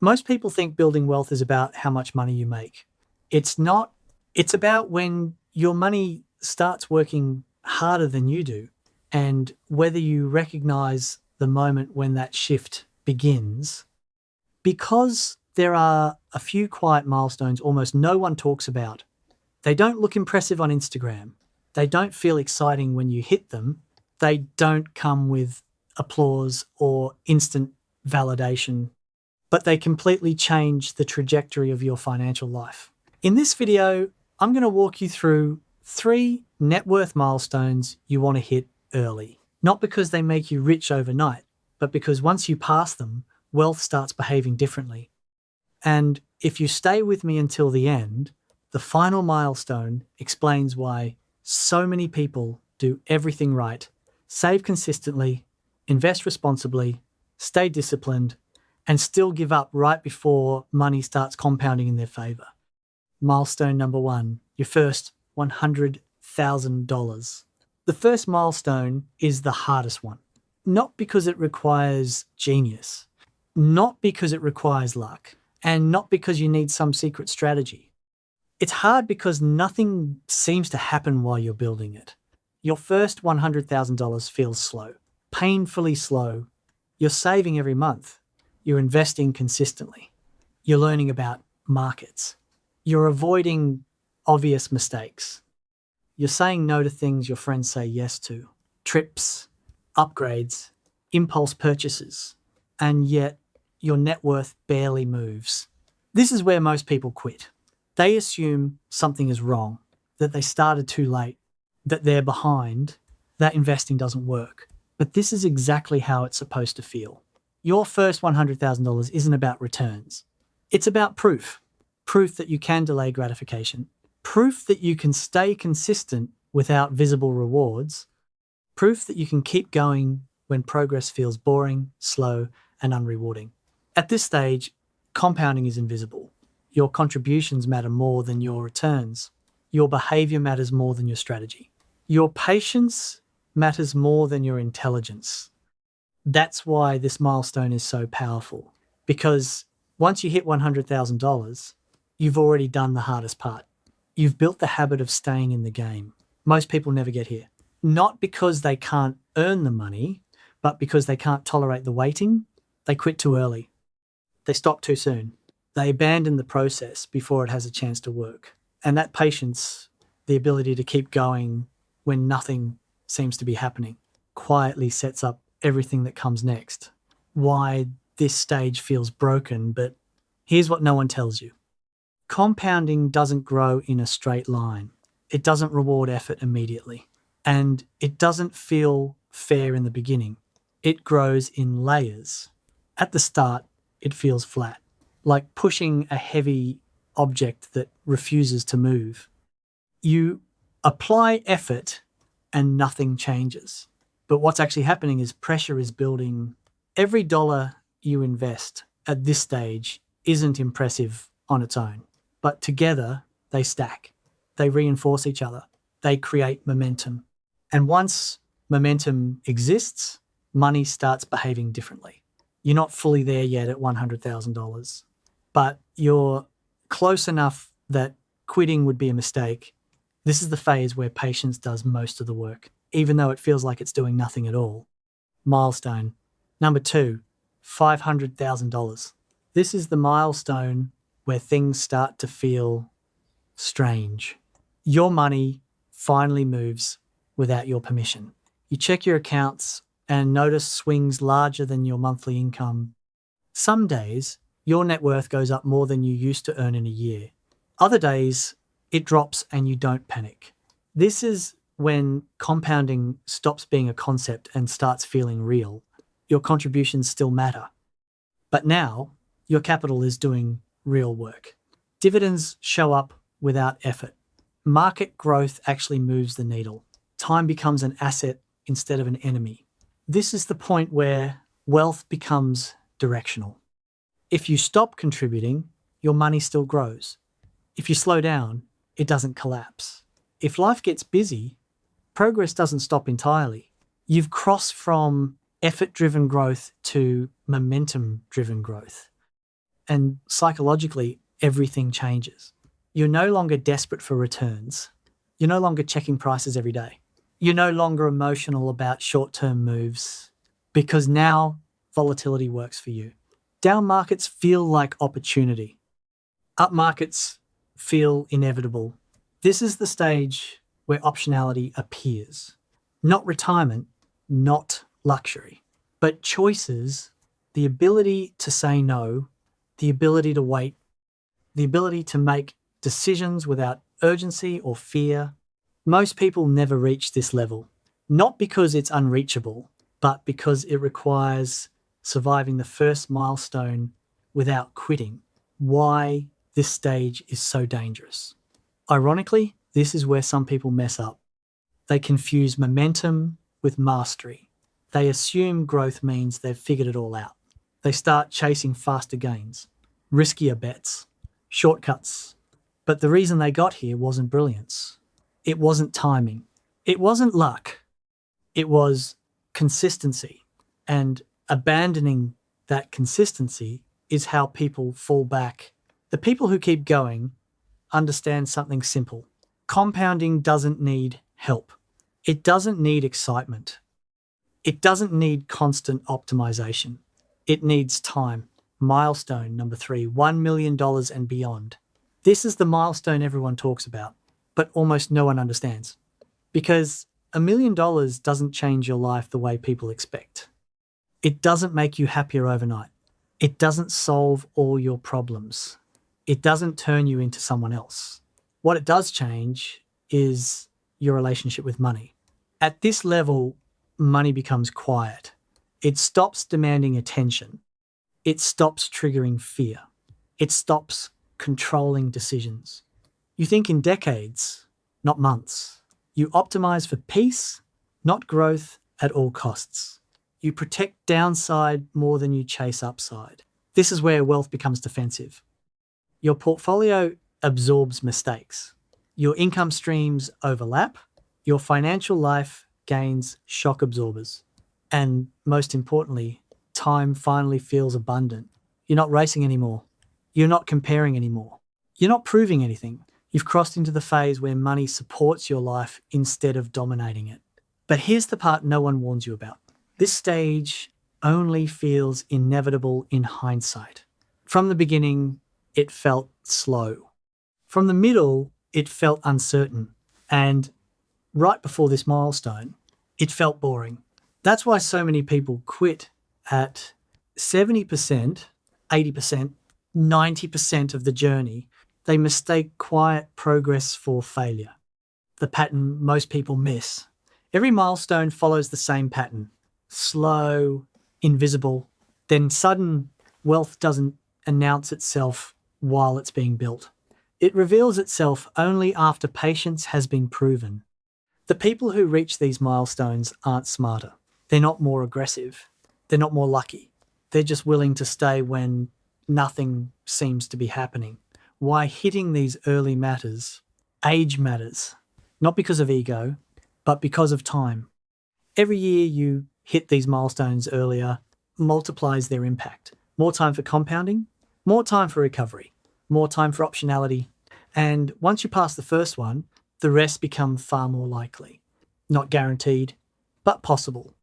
Most people think building wealth is about how much money you make. It's not. It's about when your money starts working harder than you do and whether you recognize the moment when that shift begins. Because there are a few quiet milestones almost no one talks about. They don't look impressive on Instagram. They don't feel exciting when you hit them. They don't come with applause or instant validation, but they completely change the trajectory of your financial life. In this video, I'm going to walk you through 3 net worth milestones you want to hit early. Not because they make you rich overnight, but because once you pass them, wealth starts behaving differently. And if you stay with me until the end, the final milestone explains why so many people do everything right, save consistently, invest responsibly, stay disciplined, and still give up right before money starts compounding in their favor. Milestone number 1, your first $100,000. The first milestone is the hardest one, not because it requires genius, not because it requires luck, and not because you need some secret strategy. It's hard because nothing seems to happen while you're building it. Your first $100,000 feels slow, painfully slow. You're saving every month. You're investing consistently. You're learning about markets. You're avoiding obvious mistakes. You're saying no to things your friends say yes to. Trips, upgrades, impulse purchases. And yet your net worth barely moves. This is where most people quit. They assume something is wrong, that they started too late, that they're behind, that investing doesn't work. But this is exactly how it's supposed to feel. Your first $100,000 isn't about returns. It's about proof. Proof that you can delay gratification. Proof that you can stay consistent without visible rewards. Proof that you can keep going when progress feels boring, slow, and unrewarding. At this stage, compounding is invisible. Your contributions matter more than your returns. Your behavior matters more than your strategy. Your patience matters more than your intelligence. That's why this milestone is so powerful, because once you hit $100,000, you've already done the hardest part. You've built the habit of staying in the game. Most people never get here. Not because they can't earn the money, but because they can't tolerate the waiting. They quit too early. They stop too soon. They abandon the process before it has a chance to work. And that patience, the ability to keep going when nothing seems to be happening, quietly sets up everything that comes next. Why this stage feels broken, but here's what no one tells you. Compounding doesn't grow in a straight line. It doesn't reward effort immediately. And it doesn't feel fair in the beginning. It grows in layers. At the start, it feels flat, like pushing a heavy object that refuses to move. You apply effort and nothing changes. But what's actually happening is pressure is building. Every dollar you invest at this stage isn't impressive on its own, but together they stack. They reinforce each other. They create momentum. And once momentum exists, money starts behaving differently. You're not fully there yet at $100,000, but you're close enough that quitting would be a mistake. This is the phase where patience does most of the work, even though it feels like it's doing nothing at all. Milestone. Number 2, $500,000. This is the milestone where things start to feel strange. Your money finally moves without your permission. You check your accounts and notice swings larger than your monthly income. Some days, your net worth goes up more than you used to earn in a year. Other days, it drops and you don't panic. This is when compounding stops being a concept and starts feeling real. Your contributions still matter. But now, your capital is doing real work. Dividends show up without effort. Market growth actually moves the needle. Time becomes an asset instead of an enemy. This is the point where wealth becomes directional. If you stop contributing, your money still grows. If you slow down, it doesn't collapse. If life gets busy, progress doesn't stop entirely. You've crossed from effort-driven growth to momentum-driven growth. and psychologically, everything changes. You're no longer desperate for returns. You're no longer checking prices every day. You're no longer emotional about short-term moves because now volatility works for you. Down markets feel like opportunity. Up markets feel inevitable. This is the stage where optionality appears. Not retirement, not luxury, but choices, the ability to say no, the ability to wait, the ability to make decisions without urgency or fear. Most people never reach this level, not because it's unreachable, but because it requires surviving the first milestone without quitting. Why this stage is so dangerous. Ironically, this is where some people mess up. They confuse momentum with mastery. They assume growth means they've figured it all out. They start chasing faster gains, riskier bets, shortcuts. But the reason they got here wasn't brilliance. It wasn't timing. It wasn't luck. It was consistency. And abandoning that consistency is how people fall back. The people who keep going understand something simple. Compounding doesn't need help. It doesn't need excitement. It doesn't need constant optimization. It needs time. Milestone number 3, $1 million and beyond. This is the milestone everyone talks about, but almost no one understands. Because $1 million doesn't change your life the way people expect. It doesn't make you happier overnight. It doesn't solve all your problems. It doesn't turn you into someone else. What it does change is your relationship with money. At this level, money becomes quiet. It stops demanding attention. It stops triggering fear. It stops controlling decisions. You think in decades, not months. You optimize for peace, not growth at all costs. You protect downside more than you chase upside. This is where wealth becomes defensive. Your portfolio absorbs mistakes. Your income streams overlap. Your financial life gains shock absorbers. And most importantly, time finally feels abundant. You're not racing anymore. You're not comparing anymore. You're not proving anything. You've crossed into the phase where money supports your life instead of dominating it. But here's the part no one warns you about. This stage only feels inevitable in hindsight. From the beginning, it felt slow. From the middle, it felt uncertain. And right before this milestone, it felt boring. That's why so many people quit at 70%, 80%, 90% of the journey. They mistake quiet progress for failure. The pattern most people miss. Every milestone follows the same pattern. Slow, invisible, then sudden. Wealth doesn't announce itself while it's being built. It reveals itself only after patience has been proven. The people who reach these milestones aren't smarter. They're not more aggressive. They're not more lucky. They're just willing to stay when nothing seems to be happening. Why hitting these early matters? Age matters. Not because of ego, but because of time. Every year you hit these milestones earlier multiplies their impact. More time for compounding, more time for recovery, more time for optionality. And once you pass the first one, the rest become far more likely. Not guaranteed, but possible.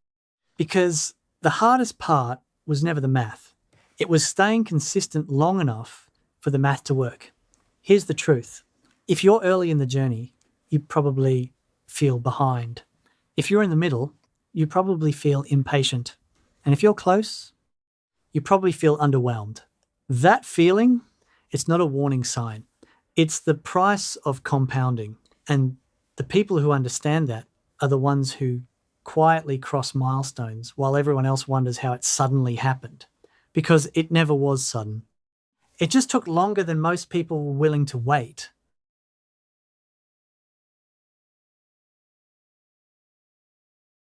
Because the hardest part was never the math. It was staying consistent long enough for the math to work. Here's the truth. If you're early in the journey, you probably feel behind. If you're in the middle, you probably feel impatient. And if you're close, you probably feel underwhelmed. That feeling, it's not a warning sign. It's the price of compounding. And the people who understand that are the ones who quietly cross milestones while everyone else wonders how it suddenly happened. Because it never was sudden. It just took longer than most people were willing to wait.